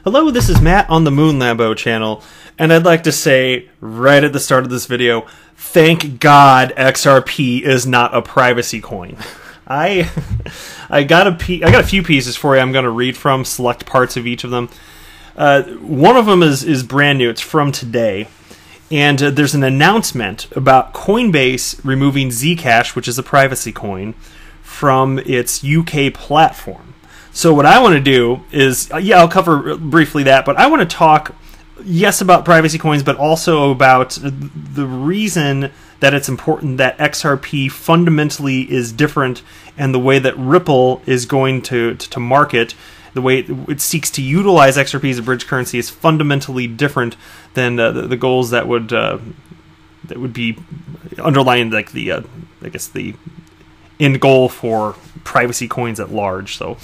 Hello, this is Matt on the Moon Lambo channel, and I'd like to say right at the start of this video, thank God XRP is not a privacy coin. I got a few pieces for you. I'm going to read from, select parts of each of them. One of them is brand new. It's from today, and there's an announcement about Coinbase removing Zcash, which is a privacy coin, from its UK platform. So what I want to do is, I'll cover briefly that, but I want to talk, yes, about privacy coins, but also about the reason that it's important that XRP fundamentally is different, and the way that Ripple is going to market, the way it seeks to utilize XRP as a bridge currency is fundamentally different than the goals that would be underlying, like the end goal for privacy coins at large. So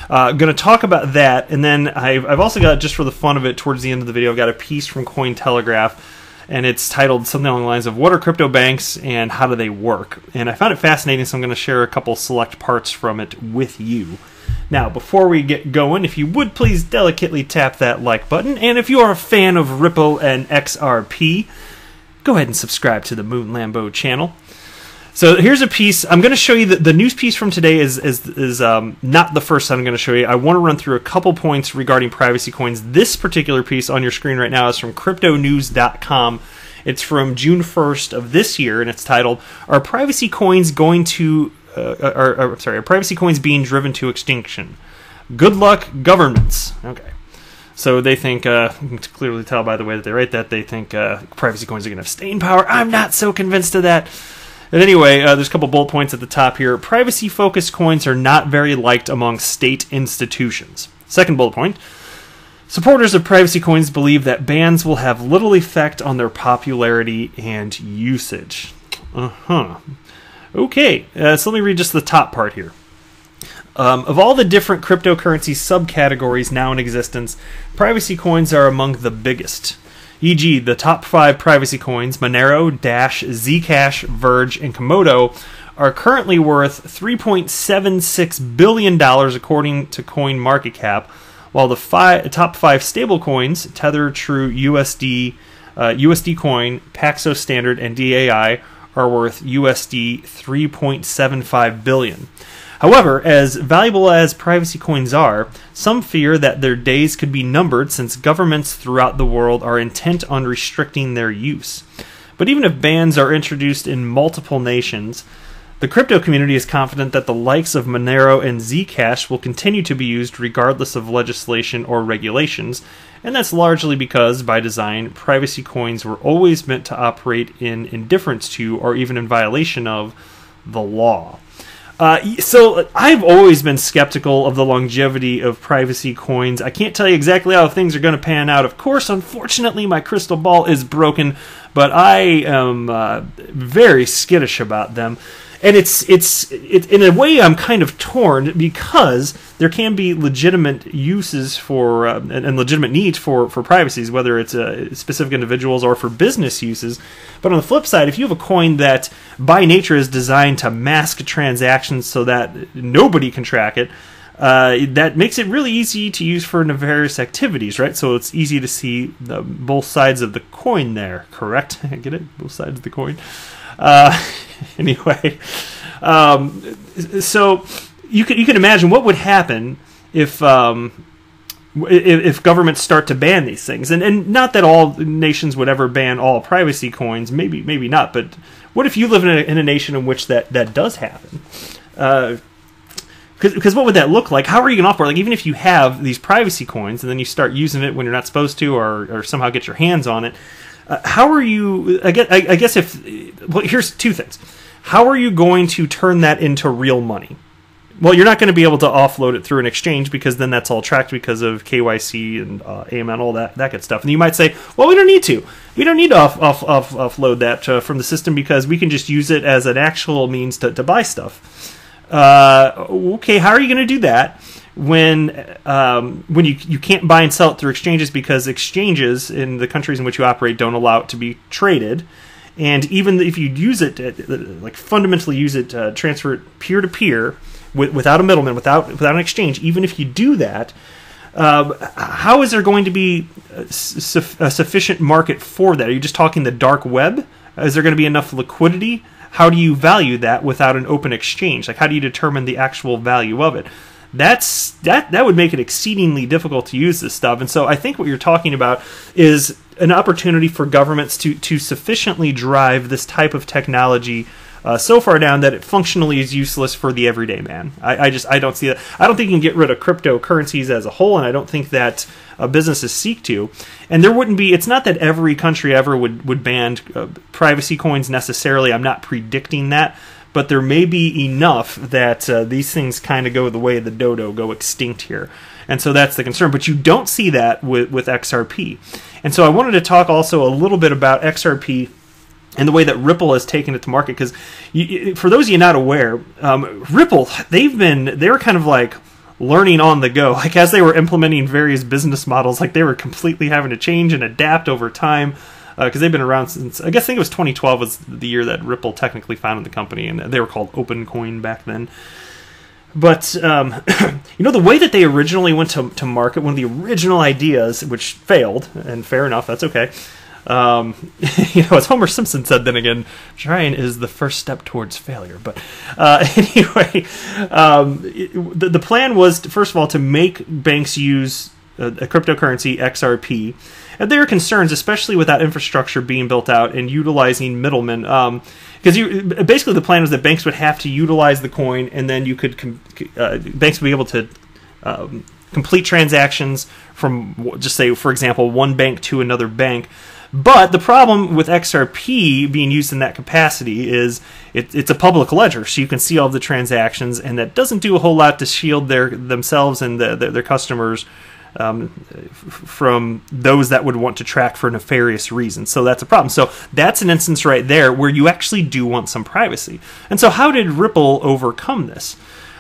I'm going to talk about that, and then I've also got, just for the fun of it, towards the end of the video, I've got a piece from Cointelegraph, and it's titled something along the lines of "What are crypto banks and how do they work?" And I found it fascinating, so I'm going to share a couple select parts from it with you. Now, before we get going, if you would please delicately tap that like button, and if you are a fan of Ripple and XRP, go ahead and subscribe to the Moon Lambo channel. So here's a piece. I'm going to show you the news piece from today is not the first I'm going to show you. I want to run through a couple points regarding privacy coins. This particular piece on your screen right now is from cryptonews.com. It's from June 1st of this year, and it's titled, "Are privacy coins going to are privacy coins being driven to extinction? Good luck, governments." Okay. So they think, you can clearly tell by the way that they write that, they think privacy coins are going to have staying power. I'm not so convinced of that. But anyway, there's a couple bullet points at the top here. Privacy-focused coins are not very liked among state institutions. Second bullet point. Supporters of privacy coins believe that bans will have little effect on their popularity and usage. Okay, so let me read just the top part here. Of all the different cryptocurrency subcategories now in existence, privacy coins are among the biggest. E.g., the top 5 privacy coins, Monero, Dash, Zcash, Verge, and Komodo, are currently worth $3.76 billion according to CoinMarketCap, while the top 5 stablecoins, Tether, True, USD, USD Coin, Paxos Standard, and DAI, are worth USD 3.75 billion. However, as valuable as privacy coins are, some fear that their days could be numbered since governments throughout the world are intent on restricting their use. But even if bans are introduced in multiple nations, the crypto community is confident that the likes of Monero and Zcash will continue to be used regardless of legislation or regulations, and that's largely because, by design, privacy coins were always meant to operate in indifference to, or even in violation of, the law. So I've always been skeptical of the longevity of privacy coins. I can't tell you exactly how things are going to pan out. Of course, unfortunately, my crystal ball is broken, but I am very skittish about them. And it's in a way I'm kind of torn, because there can be legitimate uses for and legitimate needs for privacies, whether it's specific individuals or for business uses. But on the flip side, if you have a coin that by nature is designed to mask transactions so that nobody can track it, that makes it really easy to use for nefarious activities, right? So it's easy to see both sides of the coin there, correct? Get it? Both sides of the coin. Anyway, so you can imagine what would happen if governments start to ban these things, and not that all nations would ever ban all privacy coins, maybe not, but what if you live in a nation in which that does happen? Because what would that look like? How are you going to operate? Like, even if you have these privacy coins and then you start using it when you're not supposed to, or somehow get your hands on it, how are you? I guess well, here's two things. How are you going to turn that into real money? Well, you're not going to be able to offload it through an exchange, because then that's all tracked because of KYC and AML, all that good stuff. And you might say, well, we don't need to. We don't need to offload that from the system, because we can just use it as an actual means to buy stuff. Okay, how are you going to do that when you can't buy and sell it through exchanges, because exchanges in the countries in which you operate don't allow it to be traded? And even if you use it, like fundamentally use it, transfer it peer to peer, without a middleman, without an exchange, even if you do that, how is there going to be a sufficient market for that? Are you just talking the dark web? Is there going to be enough liquidity? How do you value that without an open exchange? Like, how do you determine the actual value of it? That would make it exceedingly difficult to use this stuff. And so I think what you're talking about is an opportunity for governments to sufficiently drive this type of technology so far down that it functionally is useless for the everyday man. I don't see that. I don't think you can get rid of cryptocurrencies as a whole, and I don't think that businesses seek to. And there wouldn't be. It's not that every country ever would ban privacy coins necessarily. I'm not predicting that. But there may be enough that these things kind of go the way of the dodo, go extinct here. And so that's the concern. But you don't see that with XRP. And so I wanted to talk also a little bit about XRP and the way that Ripple has taken it to market. Because for those of you not aware, Ripple, they were kind of like learning on the go. Like, as they were implementing various business models, like they were completely having to change and adapt over time. Because they've been around since, I think it was 2012 was the year that Ripple technically founded the company, and they were called OpenCoin back then. But, the way that they originally went to market, one of the original ideas, which failed, and fair enough, that's okay. As Homer Simpson said then again, trying is the first step towards failure. But anyway, the plan was, first of all, to make banks use a cryptocurrency, XRP. And there are concerns, especially with that infrastructure being built out and utilizing middlemen. Because basically the plan was that banks would have to utilize the coin, and then you could banks would be able to complete transactions from, just say, for example, one bank to another bank. But the problem with XRP being used in that capacity is it's a public ledger, so you can see all the transactions, and that doesn't do a whole lot to shield themselves and their customers from those that would want to track for nefarious reasons. So that's a problem. So that's an instance right there where you actually do want some privacy. And so how did Ripple overcome this?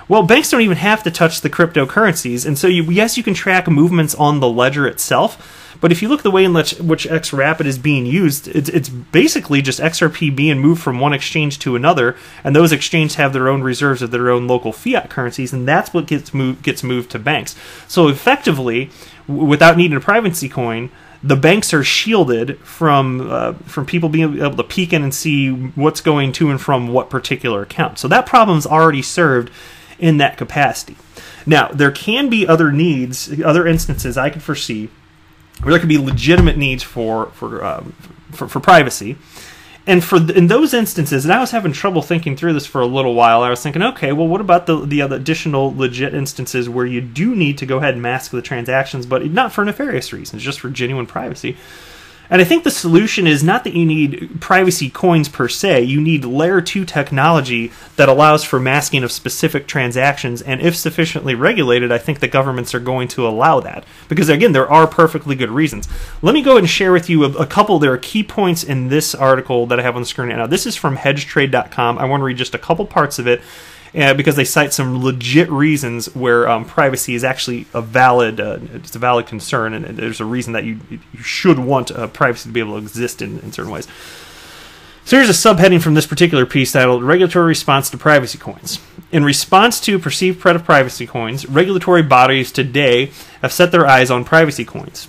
Well, banks don't even have to touch the cryptocurrencies. And so yes, you can track movements on the ledger itself. But if you look at the way in which XRapid is being used, it's basically just XRP being moved from one exchange to another, and those exchanges have their own reserves of their own local fiat currencies, and that's what gets moved to banks. So effectively, without needing a privacy coin, the banks are shielded from people being able to peek in and see what's going to and from what particular account. So that problem's already served in that capacity. Now, there can be other needs, other instances I could foresee, where there could be legitimate needs for privacy. And in those instances, and I was having trouble thinking through this for a little while, I was thinking, okay, well, what about the other additional legit instances where you do need to go ahead and mask the transactions, but not for nefarious reasons, just for genuine privacy? And I think the solution is not that you need privacy coins per se. You need layer 2 technology that allows for masking of specific transactions. And if sufficiently regulated, I think the governments are going to allow that. Because again, there are perfectly good reasons. Let me go ahead and share with you a couple. There are key points in this article that I have on the screen right now. This is from hedgetrade.com. I want to read just a couple parts of it, because they cite some legit reasons where privacy is actually a valid concern, and there's a reason that you should want privacy to be able to exist in certain ways. So here's a subheading from this particular piece titled "Regulatory Response to Privacy Coins." In response to perceived threat of privacy coins, regulatory bodies today have set their eyes on privacy coins.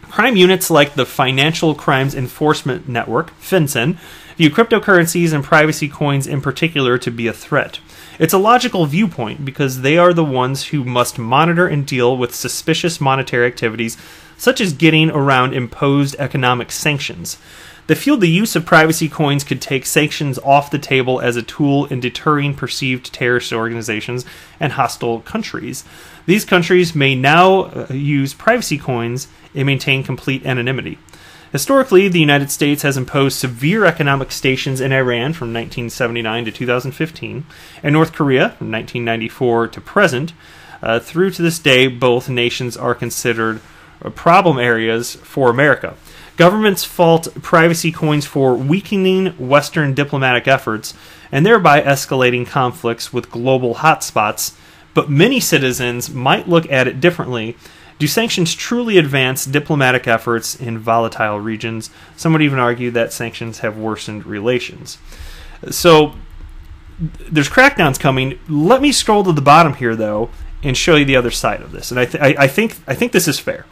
Crime units like the Financial Crimes Enforcement Network, FinCEN, view cryptocurrencies and privacy coins in particular to be a threat. It's a logical viewpoint because they are the ones who must monitor and deal with suspicious monetary activities, such as getting around imposed economic sanctions. They feel the use of privacy coins could take sanctions off the table as a tool in deterring perceived terrorist organizations and hostile countries. These countries may now use privacy coins and maintain complete anonymity. Historically, the United States has imposed severe economic sanctions in Iran from 1979 to 2015, and North Korea from 1994 to present. Through to this day, both nations are considered problem areas for America. Governments fault privacy coins for weakening Western diplomatic efforts and thereby escalating conflicts with global hotspots, but many citizens might look at it differently. Do sanctions truly advance diplomatic efforts in volatile regions? Some would even argue that sanctions have worsened relations. So there's crackdowns coming. Let me scroll to the bottom here, though, and show you the other side of this. And I think this is fair.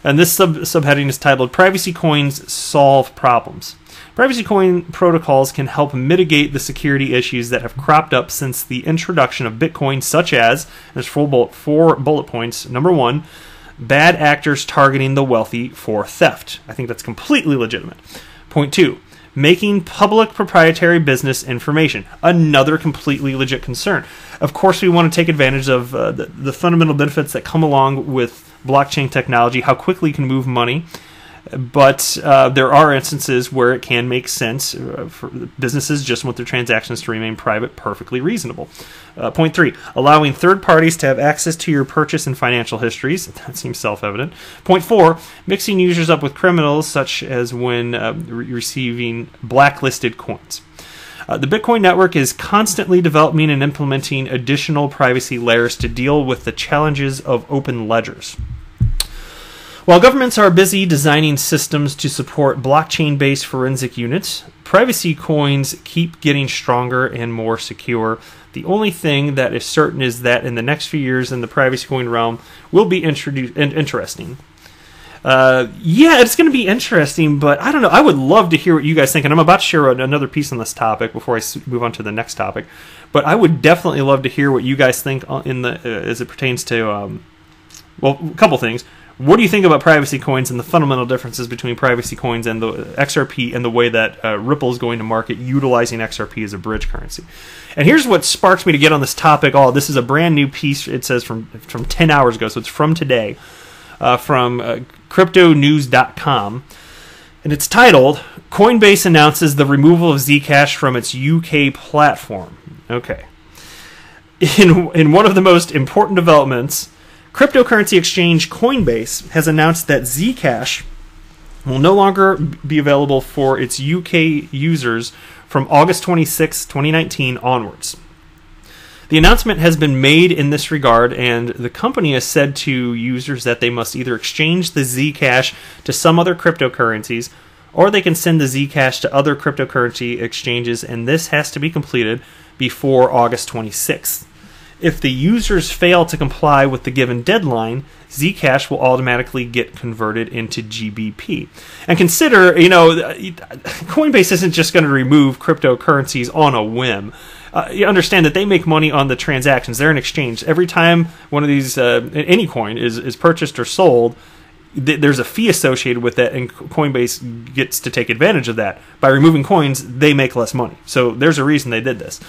And this subheading is titled "Privacy Coins Solve Problems." Privacy coin protocols can help mitigate the security issues that have cropped up since the introduction of Bitcoin, such as, there's four bullet points. Number one, bad actors targeting the wealthy for theft. I think that's completely legitimate. Point two, making public proprietary business information. Another completely legit concern. Of course, we want to take advantage of the fundamental benefits that come along with blockchain technology, how quickly you can move money. But there are instances where it can make sense for businesses just want their transactions to remain private, perfectly reasonable. Point three, allowing third parties to have access to your purchase and financial histories. That seems self-evident. Point four, mixing users up with criminals, such as when receiving blacklisted coins. The Bitcoin network is constantly developing and implementing additional privacy layers to deal with the challenges of open ledgers. While governments are busy designing systems to support blockchain-based forensic units, privacy coins keep getting stronger and more secure. The only thing that is certain is that in the next few years in the privacy coin realm will be interesting. Yeah, it's going to be interesting, but I don't know. I would love to hear what you guys think, and I'm about to share another piece on this topic before I move on to the next topic. But I would definitely love to hear what you guys think as it pertains to, well, a couple things. What do you think about privacy coins and the fundamental differences between privacy coins and the XRP and the way that Ripple is going to market utilizing XRP as a bridge currency? And here's what sparks me to get on this topic. Oh, this is a brand new piece. It says from 10 hours ago, so it's from today, from cryptonews.com. And it's titled, "Coinbase Announces the Removal of Zcash from its UK Platform." Okay. In one of the most important developments, cryptocurrency exchange Coinbase has announced that Zcash will no longer be available for its UK users from August 26, 2019 onwards. The announcement has been made in this regard, and the company has said to users that they must either exchange the Zcash to some other cryptocurrencies, or they can send the Zcash to other cryptocurrency exchanges, and this has to be completed before August 26th. If the users fail to comply with the given deadline, Zcash will automatically get converted into GBP. And consider, Coinbase isn't just going to remove cryptocurrencies on a whim. You understand that they make money on the transactions. They're an exchange. Every time one of these, any coin is purchased or sold, there's a fee associated with that, and Coinbase gets to take advantage of that. By removing coins, they make less money. So there's a reason they did this.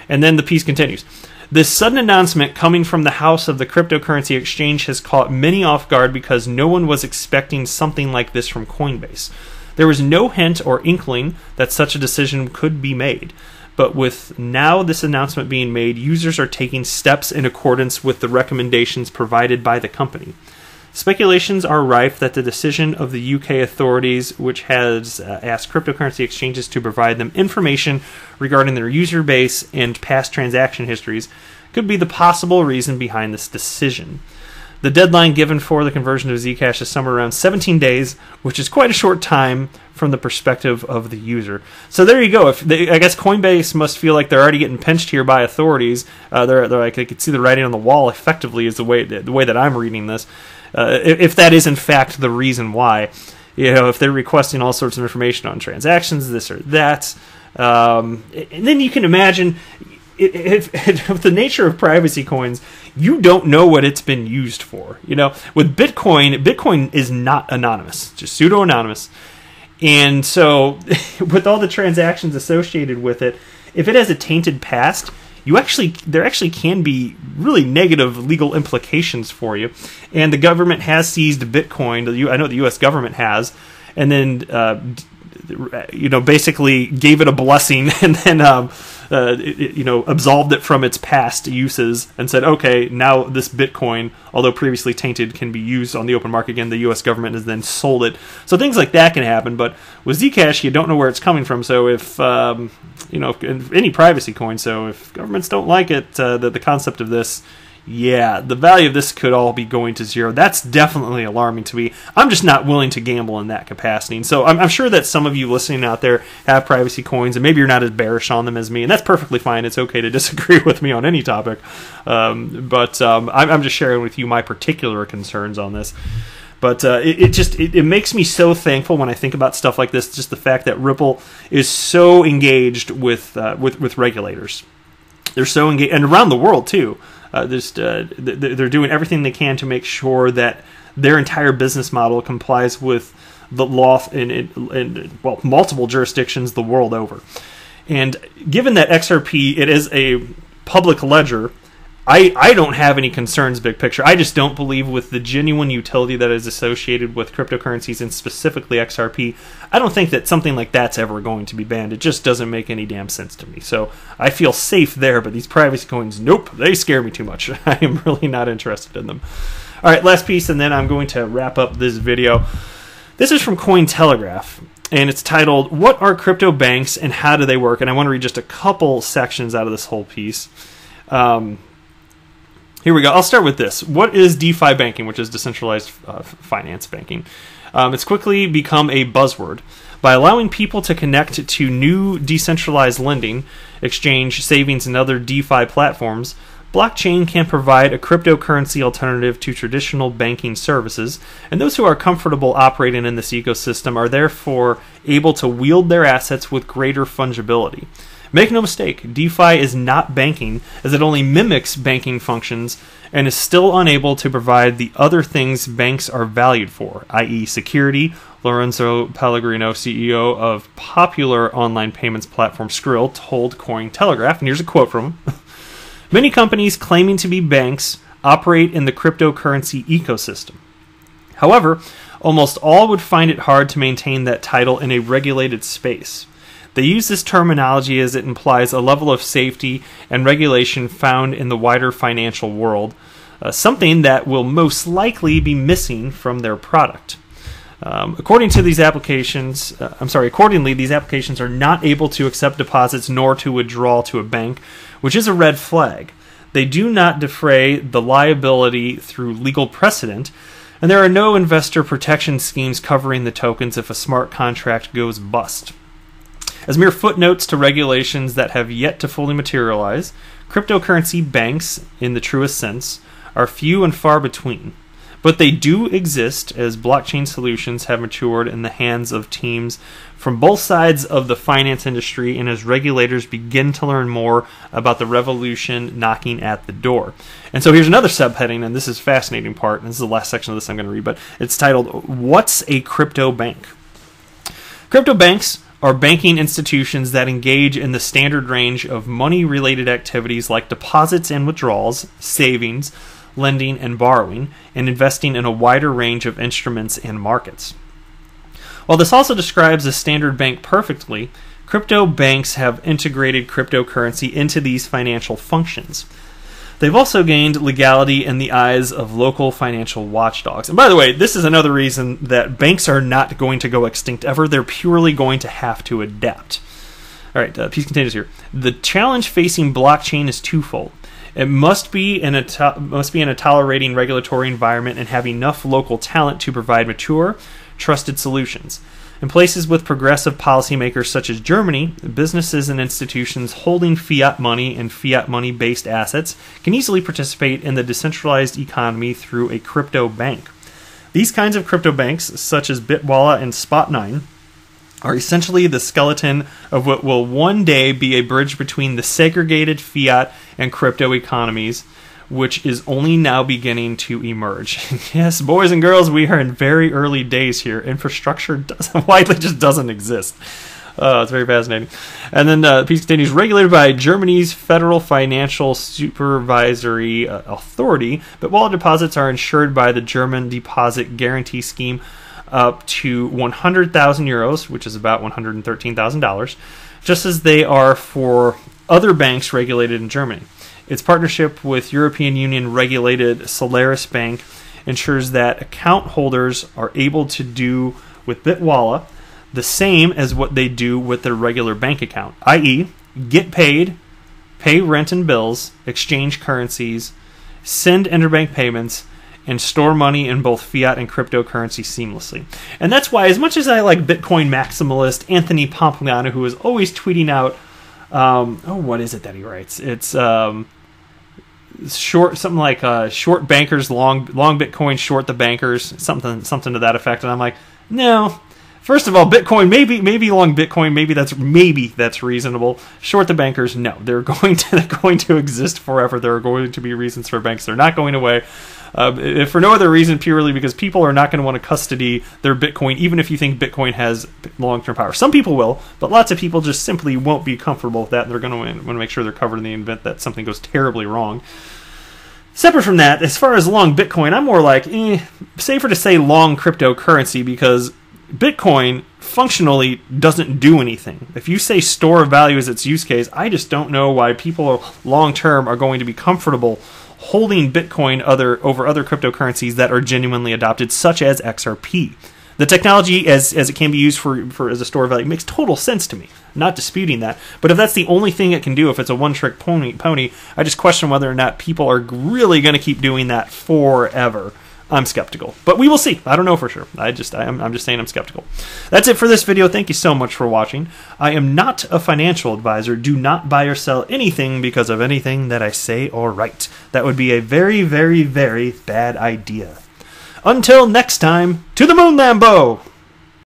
And then the piece continues. This sudden announcement coming from the house of the cryptocurrency exchange has caught many off guard because no one was expecting something like this from Coinbase. There was no hint or inkling that such a decision could be made. But with now this announcement being made, users are taking steps in accordance with the recommendations provided by the company. Speculations are rife that the decision of the UK authorities, which has asked cryptocurrency exchanges to provide them information regarding their user base and past transaction histories, could be the possible reason behind this decision. The deadline given for the conversion of Zcash is somewhere around 17 days, which is quite a short time from the perspective of the user. So there you go. I guess Coinbase must feel like they're already getting pinched here by authorities. They're like they could see the writing on the wall. Effectively, is the way that I'm reading this. If that is in fact the reason why, if they're requesting all sorts of information on transactions, this or that, and then you can imagine if the nature of privacy coins, you don't know what it's been used for. With Bitcoin is not anonymous, just pseudo-anonymous, and so with all the transactions associated with it, if it has a tainted past, there actually can be really negative legal implications for you. And the government has seized Bitcoin. I know the U.S. government has, and then basically gave it a blessing, and then absolved it from its past uses, and said, okay, now this Bitcoin, although previously tainted, can be used on the open market again. The U.S. government has then sold it. So things like that can happen. But with Zcash, you don't know where it's coming from. So if any privacy coin, so if governments don't like it, the concept of this, yeah, the value of this could all be going to zero. That's definitely alarming to me. I'm just not willing to gamble in that capacity. And so I'm sure that some of you listening out there have privacy coins, and maybe you're not as bearish on them as me, and that's perfectly fine. It's okay to disagree with me on any topic. But I'm just sharing with you my particular concerns on this. But it makes me so thankful when I think about stuff like this, just the fact that Ripple is so engaged with regulators. They're so engaged, and around the world too. They're doing everything they can to make sure that their entire business model complies with the law in multiple jurisdictions the world over. And given that XRP, it is a public ledger, I don't have any concerns big picture. I just don't believe with the genuine utility that is associated with cryptocurrencies, and specifically XRP, I don't think that something like that's ever going to be banned. It just doesn't make any damn sense to me. So I feel safe there, but these privacy coins, nope, they scare me too much. I am really not interested in them. All right, last piece, and then I'm going to wrap up this video. This is from Cointelegraph, and it's titled, "What are crypto banks and how do they work?" And I want to read just a couple sections out of this whole piece. Here we go. I'll start with this. What is DeFi banking, which is decentralized finance banking? It's quickly become a buzzword. By allowing people to connect to new decentralized lending, exchange, savings, and other DeFi platforms, blockchain can provide a cryptocurrency alternative to traditional banking services, and those who are comfortable operating in this ecosystem are therefore able to wield their assets with greater fungibility. Make no mistake, DeFi is not banking, as it only mimics banking functions and is still unable to provide the other things banks are valued for, i.e. security. Lorenzo Pellegrino, CEO of popular online payments platform Skrill, told Cointelegraph, and here's a quote from him, "Many companies claiming to be banks operate in the cryptocurrency ecosystem. However, almost all would find it hard to maintain that title in a regulated space. They use this terminology as it implies a level of safety and regulation found in the wider financial world, something that will most likely be missing from their product. Accordingly, these applications are not able to accept deposits nor to withdraw to a bank, which is a red flag. They do not defray the liability through legal precedent, and there are no investor protection schemes covering the tokens if a smart contract goes bust. As mere footnotes to regulations that have yet to fully materialize, cryptocurrency banks, in the truest sense, are few and far between. But they do exist as blockchain solutions have matured in the hands of teams from both sides of the finance industry and as regulators begin to learn more about the revolution knocking at the door." And so here's another subheading, and this is a fascinating part, and this is the last section of this I'm going to read, but it's titled, "What's a Crypto Bank?" Crypto banks are banking institutions that engage in the standard range of money-related activities like deposits and withdrawals, savings, lending and borrowing, and investing in a wider range of instruments and markets. While this also describes a standard bank perfectly, crypto banks have integrated cryptocurrency into these financial functions. They've also gained legality in the eyes of local financial watchdogs. And by the way, this is another reason that banks are not going to go extinct ever. They're purely going to have to adapt. All right, piece continues here. The challenge facing blockchain is twofold. It must be in a tolerating regulatory environment and have enough local talent to provide mature, trusted solutions. In places with progressive policymakers such as Germany, businesses and institutions holding fiat money and fiat money-based assets can easily participate in the decentralized economy through a crypto bank. These kinds of crypto banks, such as Bitwala and Spot9, are essentially the skeleton of what will one day be a bridge between the segregated fiat and crypto economies, which is only now beginning to emerge. Yes, boys and girls, we are in very early days here. Infrastructure widely just doesn't exist. It's very fascinating. And then the piece continues, regulated by Germany's Federal Financial Supervisory Authority, but wallet deposits are insured by the German Deposit Guarantee Scheme up to 100,000 euros, which is about $113,000, just as they are for other banks regulated in Germany. Its partnership with European Union regulated Solaris Bank ensures that account holders are able to do with Bitwala the same as what they do with their regular bank account, i.e. get paid, pay rent and bills, exchange currencies, send interbank payments, and store money in both fiat and cryptocurrency seamlessly. And that's why, as much as I like Bitcoin maximalist Anthony Pompliano, who is always tweeting out, what is it that he writes? It's short, something like short bankers, long Bitcoin, short the bankers, something to that effect. And I'm like, no. First of all, Bitcoin, maybe long Bitcoin, maybe that's reasonable. Short the bankers, no. They're going to exist forever. There are going to be reasons for banks. They're not going away. If for no other reason, purely because people are not going to want to custody their Bitcoin, even if you think Bitcoin has long-term power. Some people will, but lots of people just simply won't be comfortable with that, and they're going to want to make sure they're covered in the event that something goes terribly wrong. Separate from that, as far as long Bitcoin, I'm more like, safer to say long cryptocurrency, because Bitcoin functionally doesn't do anything. If you say store of value is its use case, I just don't know why people long-term are going to be comfortable holding Bitcoin over other cryptocurrencies that are genuinely adopted, such as XRP. The technology, as it can be used for as a store of value, makes total sense to me. Not disputing that. But if that's the only thing it can do, if it's a one-trick pony, I just question whether or not people are really going to keep doing that forever. I'm skeptical, but we will see. I don't know for sure. I'm just saying I'm skeptical. That's it for this video. Thank you so much for watching. I am not a financial advisor. Do not buy or sell anything because of anything that I say or write. That would be a very, very, very bad idea. Until next time, to the moon, Lambo!